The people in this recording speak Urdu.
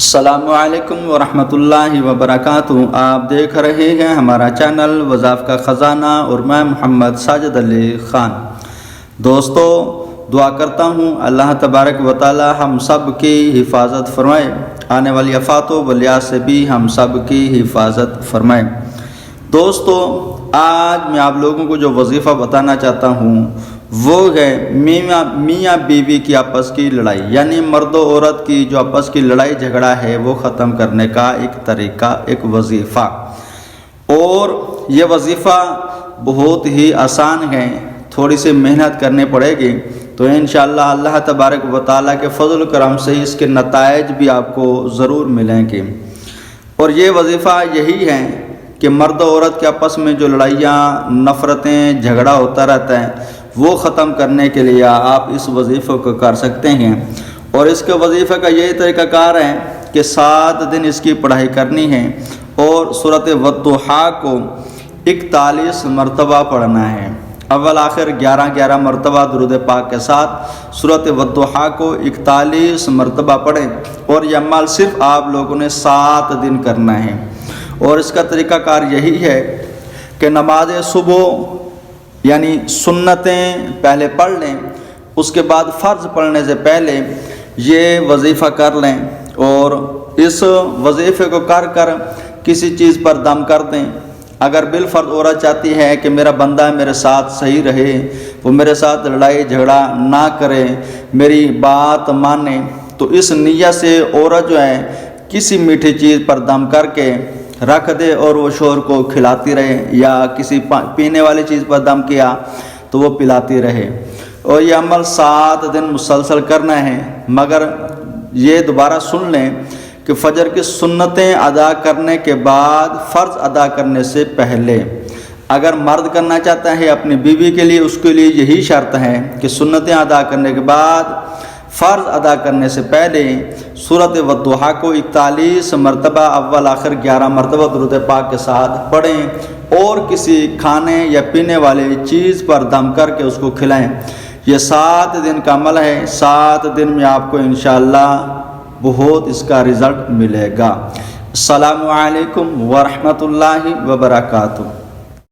السلام علیکم ورحمۃ وبرکاتہ۔ آپ دیکھ رہے ہیں ہمارا چینل وظائف کا خزانہ اور میں محمد ساجد علی خان۔ دوستو، دعا کرتا ہوں اللہ تبارک و تعالی ہم سب کی حفاظت فرمائے، آنے والی آفات و بلیات سے بھی ہم سب کی حفاظت فرمائے۔ دوستو، آج میں آپ لوگوں کو جو وظیفہ بتانا چاہتا ہوں وہ ہے میاں بیوی کی آپس کی لڑائی، یعنی مرد و عورت کی جو آپس کی لڑائی جھگڑا ہے وہ ختم کرنے کا ایک طریقہ، ایک وظیفہ۔ اور یہ وظیفہ بہت ہی آسان ہے، تھوڑی سی محنت کرنی پڑے گی تو انشاءاللہ اللہ تبارک و تعالیٰ کے فضل و کرم سے اس کے نتائج بھی آپ کو ضرور ملیں گے۔ اور یہ وظیفہ یہی ہے کہ مرد و عورت کے آپس میں جو لڑائیاں، نفرتیں، جھگڑا ہوتا رہتا ہے وہ ختم کرنے کے لیے آپ اس وظیفے کو کر سکتے ہیں۔ اور اس کے وظیفے کا یہی طریقہ کار ہے کہ 7 دن اس کی پڑھائی کرنی ہے اور سورۃ والضحیٰ کو 41 مرتبہ پڑھنا ہے۔ اول آخر 11 مرتبہ درود پاک کے ساتھ سورۃ والضحیٰ کو 41 مرتبہ پڑھیں، اور یہ عمل صرف آپ لوگوں نے 7 دن کرنا ہے۔ اور اس کا طریقہ کار یہی ہے کہ نماز صبح یعنی سنتیں پہلے پڑھ لیں، اس کے بعد فرض پڑھنے سے پہلے یہ وظیفہ کر لیں، اور اس وظیفے کو کر کسی چیز پر دم کر دیں۔ اگر بالفرض عورت چاہتی ہے کہ میرا بندہ میرے ساتھ صحیح رہے، وہ میرے ساتھ لڑائی جھگڑا نہ کرے، میری بات مانے، تو اس نیت سے عورت جو ہے کسی میٹھی چیز پر دم کر کے رکھ دے اور وہ شوہر کو کھلاتی رہے، یا کسی پینے والی چیز پر دم کیا تو وہ پلاتی رہے۔ اور یہ عمل 7 دن مسلسل کرنا ہے، مگر یہ دوبارہ سن لیں کہ فجر کی سنتیں ادا کرنے کے بعد فرض ادا کرنے سے پہلے۔ اگر مرد کرنا چاہتا ہے اپنی بیوی کے لیے، اس کے لیے یہی شرط ہے کہ سنتیں ادا کرنے کے بعد فرض ادا کرنے سے پہلے سورۃ والضحیٰ کو 41 مرتبہ اول آخر 11 مرتبہ درود پاک کے ساتھ پڑھیں، اور کسی کھانے یا پینے والی چیز پر دم کر کے اس کو کھلائیں۔ یہ 7 دن کا عمل ہے، 7 دن میں آپ کو انشاءاللہ بہت اس کا رزلٹ ملے گا۔ السلام علیکم ورحمۃ اللہ وبرکاتہ۔